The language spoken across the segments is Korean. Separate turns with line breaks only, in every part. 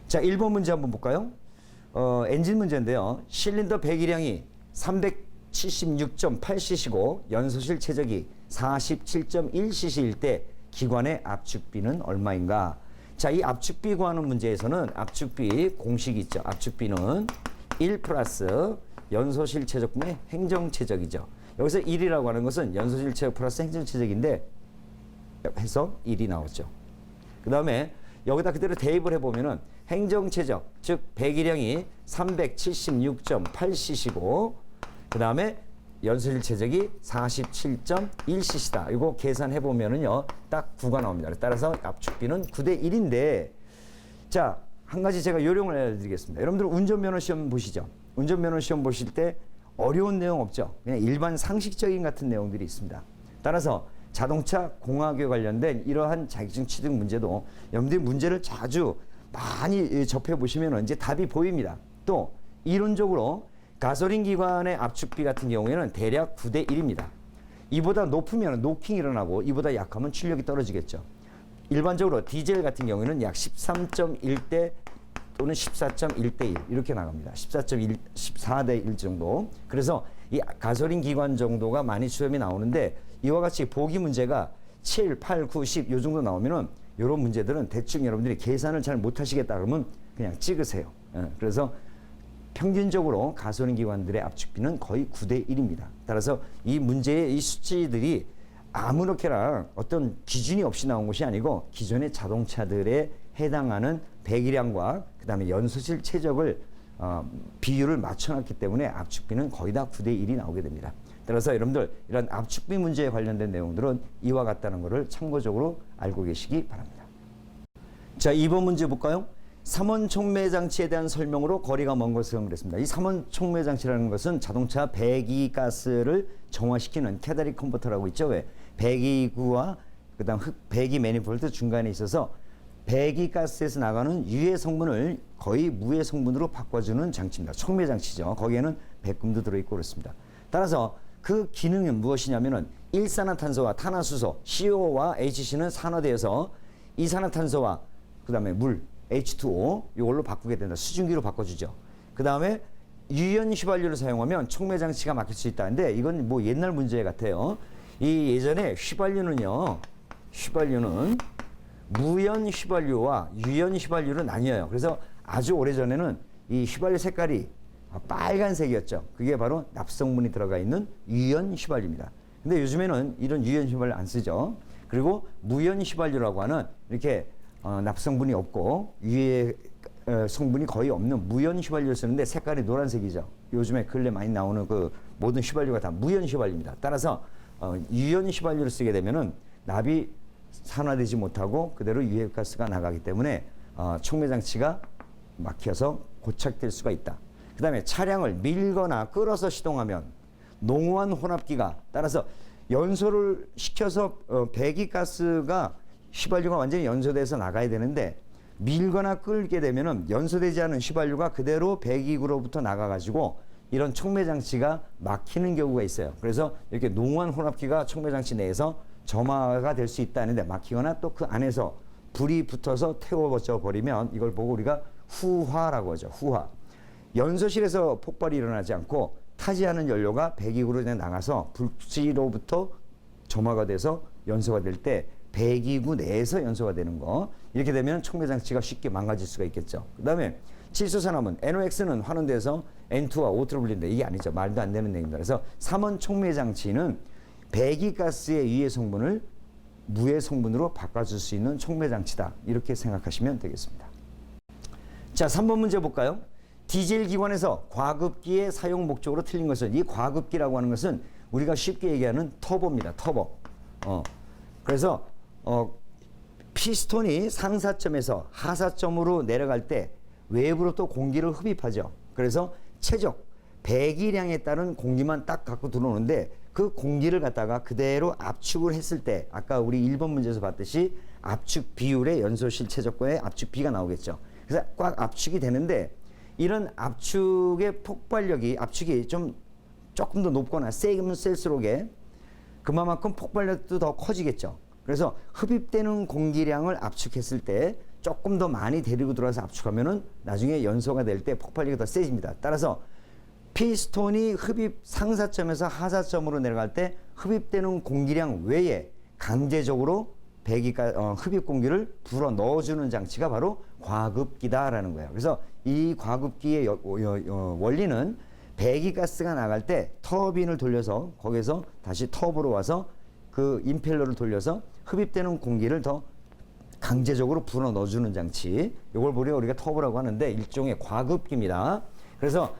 자, 1번 문제 한번 볼까요? 엔진 문제인데요. 실린더 배기량이 376.8cc고 연소실 최적이 47.1cc일 때 기관의 압축비는 얼마인가? 자, 이 압축비 구하는 문제에서는 압축비 공식이 있죠. 압축비는 1 플러스 연소실 최적분의 행정 최적이죠. 여기서 1이라고 하는 것은 연소실 최적 플러스 행정 최적인데 해서 1이 나오죠. 그 다음에 여기다 그대로 대입을 해보면은 행정 최적, 즉 배기량이 376.8cc고 그 다음에 연소실 최적이 47.1cc다. 이거 계산해 보면은요, 딱 9가 나옵니다. 따라서 압축비는 9대 1인데, 자, 한 가지 제가 요령을 알려드리겠습니다. 여러분들 운전면허 시험 보시죠. 운전면허 시험 보실 때 어려운 내용 없죠. 그냥 일반 상식적인 같은 내용들이 있습니다. 따라서 자동차 공학에 관련된 이러한 자격증 취득 문제도 여러분들이 문제를 자주 많이 접해 보시면 이제 답이 보입니다. 또 이론적으로 가솔린 기관의 압축비 같은 경우에는 대략 9대 1입니다. 이보다 높으면 노킹이 일어나고 이보다 약하면 출력이 떨어지겠죠. 일반적으로 디젤 같은 경우에는 약 13.1대 또는 14.1대 1 이렇게 나갑니다. 14.1, 14대 1 정도. 그래서 이 가솔린 기관 정도가 많이 시험이 나오는데 이와 같이 보기 문제가 7, 8, 9, 10 요 정도 나오면은 이런 문제들은 대충 여러분들이 계산을 잘 못하시겠다 그러면 그냥 찍으세요. 그래서 평균적으로 가솔린 기관들의 압축비는 거의 9대 1입니다. 따라서 이 문제의 이 수치들이 아무렇게나 어떤 기준이 없이 나온 것이 아니고 기존의 자동차들에 해당하는 배기량과 그 다음에 연소실 최적을 비율을 맞춰놨기 때문에 압축비는 거의 다 9대 1이 나오게 됩니다. 따라서 여러분들 이런 압축비 문제에 관련된 내용들은 이와 같다는 것을 참고적으로 알고 계시기 바랍니다. 자, 2번 문제 볼까요? 3원 촉매 장치에 대한 설명으로 거리가 먼 것을 사용했습니다. 이 3원 촉매 장치라는 것은 자동차 배기가스를 정화시키는 캐탈릭 컨버터라고 있죠. 왜? 배기구와 그다음 배기 매니폴드 중간에 있어서 배기가스에서 나가는 유해 성분을 거의 무해 성분으로 바꿔주는 장치입니다. 촉매 장치죠. 거기에는 백금도 들어있고 그렇습니다. 따라서 그 기능은 무엇이냐면은 일산화탄소와 탄화수소 CO와 HC는 산화되어서 이산화탄소와 그 다음에 물 H2O 이걸로 바꾸게 된다. 수증기로 바꿔주죠. 그 다음에 유연 휘발유를 사용하면 촉매 장치가 막힐 수 있다는데 이건 뭐 옛날 문제 같아요. 이 예전에 휘발유는 무연 휘발유와 유연 휘발유로 나뉘어요. 그래서 아주 오래전에는 이 휘발유 색깔이 빨간색이었죠. 그게 바로 납성분이 들어가 있는 유연 휘발유입니다. 근데 요즘에는 이런 유연 휘발유 안 쓰죠. 그리고 무연 휘발유라고 하는 이렇게 납성분이 없고 유해 성분이 거의 없는 무연 휘발유를 쓰는데 색깔이 노란색이죠. 요즘에 근래 많이 나오는 그 모든 휘발유가 다 무연 휘발유입니다. 따라서 유연 휘발유를 쓰게 되면은 납이 산화되지 못하고 그대로 유해가스가 나가기 때문에 촉매 장치가 막혀서 고착될 수가 있다. 그 다음에 차량을 밀거나 끌어서 시동하면 농후한 혼합기가 따라서 연소를 시켜서 배기가스가 휘발유가 완전히 연소돼서 나가야 되는데 밀거나 끌게 되면은 연소되지 않은 휘발유가 그대로 배기구로부터 나가가지고 이런 촉매 장치가 막히는 경우가 있어요. 그래서 이렇게 농후한 혼합기가 촉매 장치 내에서 점화가 될 수 있다는데 막히거나 또 그 안에서 불이 붙어서 태워져 버리면 이걸 보고 우리가 후화라고 하죠. 후화. 연소실에서 폭발이 일어나지 않고 타지 않은 연료가 배기구로 그냥 나가서 불지로부터 점화가 돼서 연소가 될 때 배기구 내에서 연소가 되는 거. 이렇게 되면 촉매 장치가 쉽게 망가질 수가 있겠죠. 그 다음에 질소산화물 NOx는 환원돼서 N2와 O2로 불리는데 이게 아니죠. 말도 안 되는 얘기입니다. 그래서 3원 촉매 장치는 배기가스의 유해 성분을 무해 성분으로 바꿔줄 수 있는 촉매 장치다. 이렇게 생각하시면 되겠습니다. 자, 3번 문제 볼까요? 디젤 기관에서 과급기의 사용 목적으로 틀린 것은 이 과급기라고 하는 것은 우리가 쉽게 얘기하는 터보입니다. 터보. 그래서 피스톤이 상사점에서 하사점으로 내려갈 때 외부로 또 공기를 흡입하죠. 그래서 최적 배기량에 따른 공기만 딱 갖고 들어오는데 그 공기를 갖다가 그대로 압축을 했을 때 아까 우리 1번 문제에서 봤듯이 압축 비율의 연소실 최적과의 압축 비가 나오겠죠. 그래서 꽉 압축이 되는데 이런 압축의 폭발력이 압축이 조금 더 높거나 세면 셀수록에 그만큼 폭발력도 더 커지겠죠. 그래서 흡입되는 공기량을 압축했을 때 조금 더 많이 데리고 들어와서 압축하면은 나중에 연소가 될 때 폭발력이 더 세집니다. 따라서 피스톤이 흡입 상사점에서 하사점으로 내려갈 때 흡입되는 공기량 외에 강제적으로 흡입 공기를 불어 넣어주는 장치가 바로 과급기다라는 거예요. 그래서 이 과급기의 원리는 배기가스가 나갈 때 터빈을 돌려서 거기서 다시 텁으로 와서 그 임펠러를 돌려서 흡입되는 공기를 더 강제적으로 불어 넣어주는 장치. 이걸 우리가 터보라고 하는데 일종의 과급기입니다. 그래서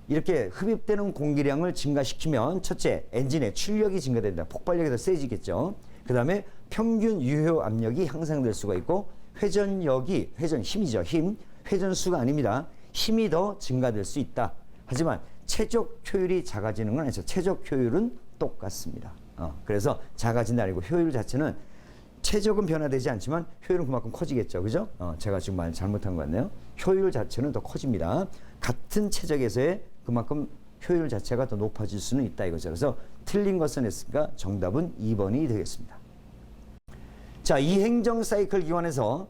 이렇게 흡입되는 공기량을 증가시키면 첫째, 엔진의 출력이 증가된다. 폭발력이 더 세지겠죠. 그 다음에 평균 유효 압력이 향상될 수가 있고 회전력이, 힘이죠. 회전수가 아닙니다. 힘이 더 증가될 수 있다. 하지만 최적 효율이 작아지는 건 아니죠. 최적 효율은 똑같습니다. 그래서 작아진다 아니고 효율 자체는 최적은 변화되지 않지만 효율은 그만큼 커지겠죠. 그죠? 제가 지금 말 잘못한 것 같네요. 효율 자체는 더 커집니다. 같은 최적에서의 그만큼 효율 자체가 더 높아질 수는 있다 이거죠. 그래서 틀린 것은 했으니까 정답은 2번이 되겠습니다. 자, 이 행정 사이클 기관에서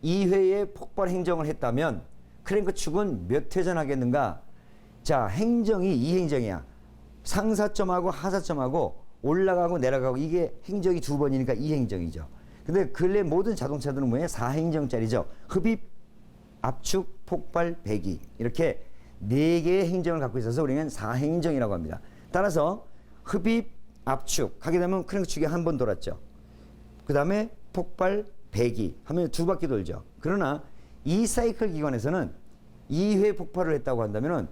2회의 폭발 행정을 했다면 크랭크 축은 몇 회전 하겠는가? 자, 행정이 이 행정이야. 상사점하고 하사점하고 올라가고 내려가고 이게 행정이 두 번이니까 이 행정이죠. 근데 근래 모든 자동차들은 뭐예요? 4행정짜리죠. 흡입, 압축, 폭발, 배기 이렇게 4개의 행정을 갖고 있어서 우리는 4행정이라고 합니다. 따라서 흡입, 압축 하게 되면 크랭크 축이 한 번 돌았죠. 그 다음에 폭발, 배기 하면 2바퀴 돌죠. 그러나 이 사이클 기관에서는 2회 폭발을 했다고 한다면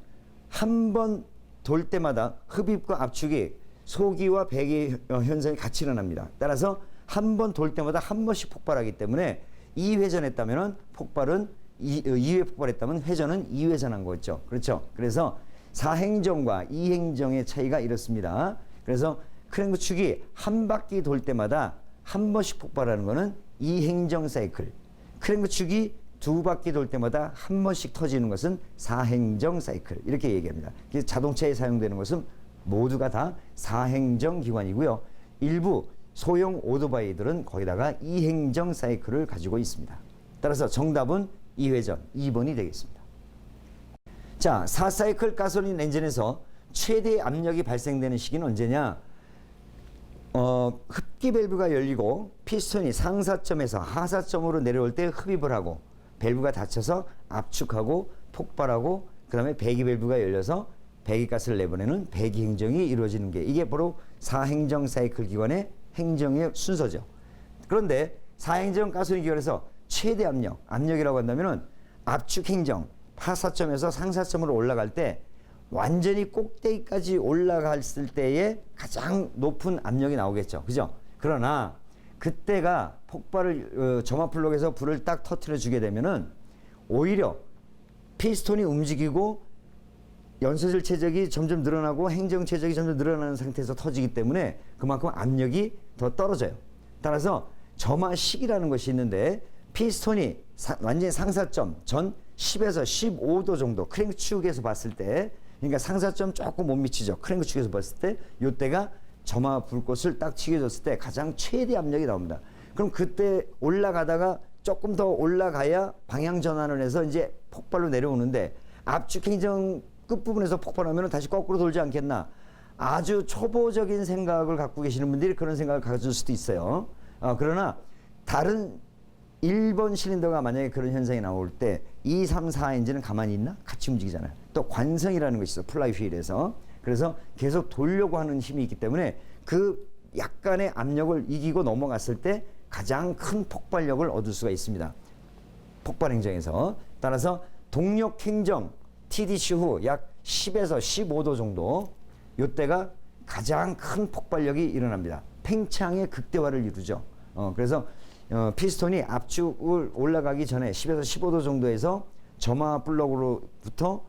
한 번 돌 때마다 흡입과 압축이 소기와 배기 현상이 같이 일어납니다. 따라서 한 번 돌 때마다 한 번씩 폭발하기 때문에 2회전했다면 폭발은 2회 폭발했다면 회전은 2회전한 거죠. 그렇죠? 그래서 4행정과 2행정의 차이가 이렇습니다. 그래서 크랭크 축이 한 바퀴 돌 때마다 한 번씩 폭발하는 거는 2행정 사이클. 크랭크 축이 2바퀴 돌 때마다 한 번씩 터지는 것은 4행정 사이클. 이렇게 얘기합니다. 자동차에 사용되는 것은 모두가 다 4행정 기관이고요. 일부 소형 오토바이들은 거기다가 2행정 사이클을 가지고 있습니다. 따라서 정답은 2회전 2번이 되겠습니다. 자, 4사이클 가솔린 엔진에서 최대 압력이 발생되는 시기는 언제냐? 흡기 밸브가 열리고 피스톤이 상사점에서 하사점으로 내려올 때 흡입을 하고 밸브가 닫혀서 압축하고 폭발하고 그 다음에 배기 밸브가 열려서 배기가스를 내보내는 배기 행정이 이루어지는 게 이게 바로 4행정 사이클 기관의 행정의 순서죠. 그런데 4행정 가솔린 기관에서 최대 압력이라고 한다면은 압축 행정, 하사점에서 상사점으로 올라갈 때 완전히 꼭대기까지 올라갔을 때에 가장 높은 압력이 나오겠죠. 그죠? 그러나 그때가 폭발을 점화 플럭에서 불을 딱 터뜨려 주게 되면은 오히려 피스톤이 움직이고 연소질 체적이 점점 늘어나고 행정 체적이 점점 늘어나는 상태에서 터지기 때문에 그만큼 압력이 더 떨어져요. 따라서 점화식이라는 것이 있는데 피스톤이 완전히 상사점 전 10에서 15도 정도 크랭크 축에서 봤을 때 그러니까 상사점 조금 못 미치죠. 크랭크 축에서 봤을 때 이때가 점화 불꽃을 딱 튀겨줬을 때 가장 최대 압력이 나옵니다. 그럼 그때 올라가다가 조금 더 올라가야 방향 전환을 해서 이제 폭발로 내려오는데 압축 행정 끝부분에서 폭발하면 다시 거꾸로 돌지 않겠나. 아주 초보적인 생각을 갖고 계시는 분들이 그런 생각을 가질 수도 있어요. 그러나 다른 1번 실린더가 만약에 그런 현상이 나올 때 2, 3, 4 엔진은 가만히 있나? 같이 움직이잖아요. 또 관성이라는 것이 있어 플라이 휠에서. 그래서 계속 돌려고 하는 힘이 있기 때문에 그 약간의 압력을 이기고 넘어갔을 때 가장 큰 폭발력을 얻을 수가 있습니다. 폭발 행정에서. 따라서 동력 행정 TDC 후 약 10에서 15도 정도 이때가 가장 큰 폭발력이 일어납니다. 팽창의 극대화를 이루죠. 그래서 피스톤이 압축을 올라가기 전에 10에서 15도 정도에서 점화 블럭으로부터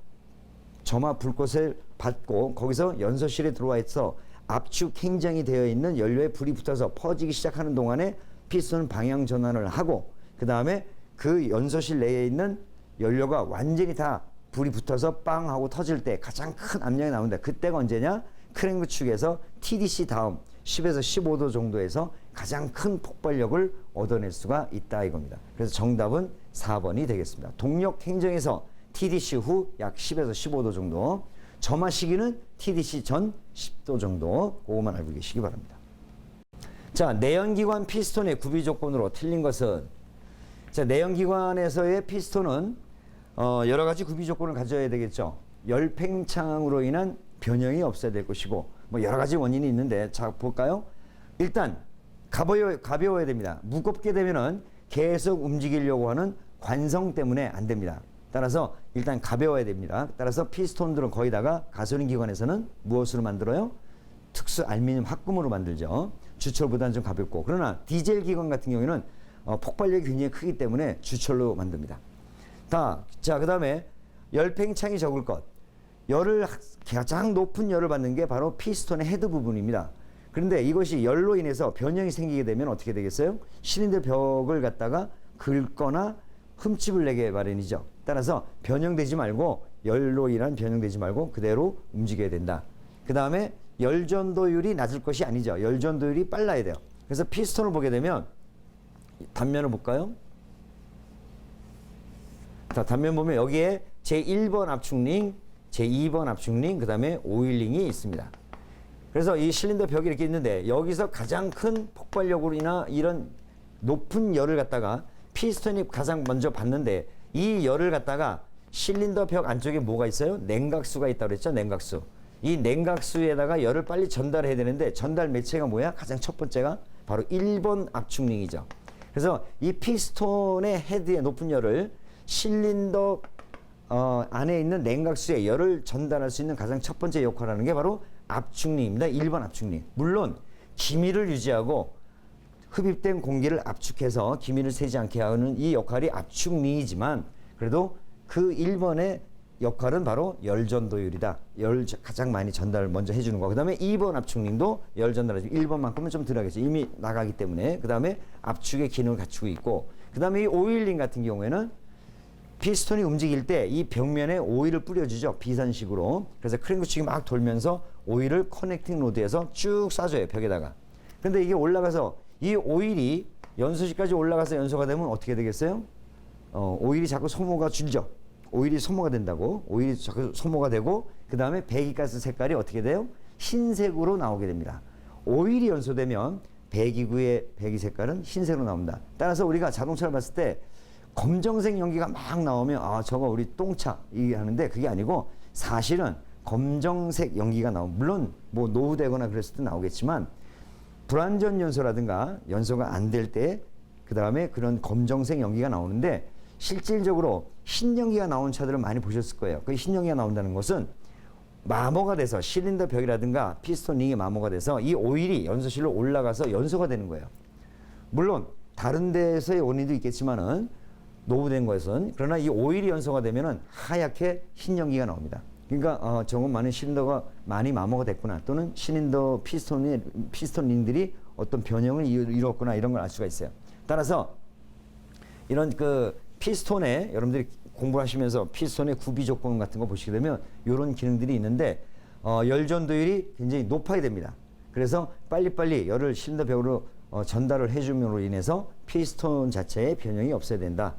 점화 불꽃을 받고 거기서 연소실에 들어와 있어 압축 행정이 되어 있는 연료에 불이 붙어서 퍼지기 시작하는 동안에 피스톤은 방향 전환을 하고 그 다음에 그 연소실 내에 있는 연료가 완전히 다 불이 붙어서 빵 하고 터질 때 가장 큰 압력이 나온다. 그때가 언제냐? 크랭크 축에서 TDC 다음 10에서 15도 정도에서 가장 큰 폭발력을 얻어낼 수가 있다 이겁니다. 그래서 정답은 4번이 되겠습니다. 동력 행정에서 TDC 후 약 10에서 15도 정도, 점화 시기는 TDC 전 10도 정도, 그것만 알고 계시기 바랍니다. 자, 내연기관 피스톤의 구비 조건으로 틀린 것은, 자, 내연기관에서의 피스톤은 여러 가지 구비 조건을 가져야 되겠죠. 열팽창으로 인한 변형이 없어야 될 것이고, 뭐 여러 가지 원인이 있는데, 자, 볼까요? 일단 가벼워야 됩니다. 무겁게 되면은 계속 움직이려고 하는 관성 때문에 안 됩니다. 따라서 일단 가벼워야 됩니다. 따라서 피스톤들은 거의 다가 가솔린 기관에서는 무엇으로 만들어요? 특수 알루미늄 합금으로 만들죠. 주철보다는 좀 가볍고. 그러나 디젤 기관 같은 경우에는 폭발력이 굉장히 크기 때문에 주철로 만듭니다. 자, 그 다음에 열팽창이 적을 것. 가장 높은 열을 받는 게 바로 피스톤의 헤드 부분입니다. 그런데 이것이 열로 인해서 변형이 생기게 되면 어떻게 되겠어요? 실린더 벽을 갖다가 긁거나 흠집을 내게 마련이죠. 따라서 변형되지 말고, 열로 인한 변형되지 말고 그대로 움직여야 된다. 그 다음에 열전도율이 낮을 것이 아니죠. 열전도율이 빨라야 돼요. 그래서 피스톤을 보게 되면 단면을 볼까요? 자, 단면 보면 여기에 제1번 압축 링, 제2번 압축 링, 그 다음에 오일링이 있습니다. 그래서 이 실린더 벽이 이렇게 있는데, 여기서 가장 큰 폭발력으로 인한 이런 높은 열을 갖다가 피스톤이 가장 먼저 받는데, 이 열을 갖다가 실린더 벽 안쪽에 뭐가 있어요? 냉각수가 있다고 그랬죠? 냉각수. 이 냉각수에다가 열을 빨리 전달해야 되는데, 전달 매체가 뭐야? 가장 첫 번째가 바로 1번 압축링이죠. 그래서 이 피스톤의 헤드의 높은 열을 실린더 안에 있는 냉각수에 열을 전달할 수 있는 가장 첫 번째 역할을 하는 게 바로 압축링입니다. 1번 압축링. 물론 기미를 유지하고 흡입된 공기를 압축해서 기미를 새지 않게 하는 이 역할이 압축링이지만, 그래도 그 1번의 역할은 바로 열전도율이다. 열 가장 많이 전달을 먼저 해주는 거. 그 다음에 2번 압축링도 열 전달해주고, 1번만큼은 좀 덜하겠죠. 이미 나가기 때문에. 그 다음에 압축의 기능을 갖추고 있고, 그 다음에 이 오일링 같은 경우에는 피스톤이 움직일 때 이 벽면에 오일을 뿌려주죠. 비선식으로. 그래서 크랭크축이 막 돌면서 오일을 커넥팅 로드에서 쭉 쏴줘요. 벽에다가. 근데 이게 올라가서 이 오일이 연소실까지 올라가서 연소가 되면 어떻게 되겠어요? 오일이 자꾸 소모가 줄죠. 오일이 소모가 된다고. 오일이 자꾸 소모가 되고, 그 다음에 배기가스 색깔이 어떻게 돼요? 흰색으로 나오게 됩니다. 오일이 연소되면 배기구의 배기 색깔은 흰색으로 나옵니다. 따라서 우리가 자동차를 봤을 때 검정색 연기가 막 나오면, 아, 저거 우리 똥차 이게 하는데, 그게 아니고 사실은 검정색 연기가 나오면, 물론 뭐 노후되거나 그랬을 때 나오겠지만, 불완전 연소라든가 연소가 안 될 때 그 다음에 그런 검정색 연기가 나오는데, 실질적으로 흰 연기가 나온 차들을 많이 보셨을 거예요. 그 흰 연기가 나온다는 것은 마모가 돼서 실린더 벽이라든가 피스톤 링이 마모가 돼서 이 오일이 연소실로 올라가서 연소가 되는 거예요. 물론 다른 데서의 원인도 있겠지만은, 노후된 것은, 그러나 이 오일이 연소가 되면은 하얗게 흰 연기가 나옵니다. 그러니까 저건 많은 실린더가 많이 마모가 됐구나, 또는 실린더 피스톤 링들이 어떤 변형을 이뤘구나, 이런 걸 알 수가 있어요. 따라서 이런 그 피스톤에, 여러분들이 공부하시면서 피스톤의 구비 조건 같은 거 보시게 되면 이런 기능들이 있는데, 열전도율이 굉장히 높아야 됩니다. 그래서 빨리빨리 열을 실린더 벽으로 전달을 해줌으로 인해서 피스톤 자체의 변형이 없어야 된다.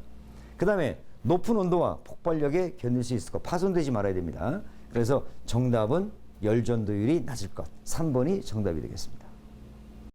그 다음에 높은 온도와 폭발력에 견딜 수 있을 것, 파손되지 말아야 됩니다. 그래서 정답은 열전도율이 낮을 것, 3번이 정답이 되겠습니다.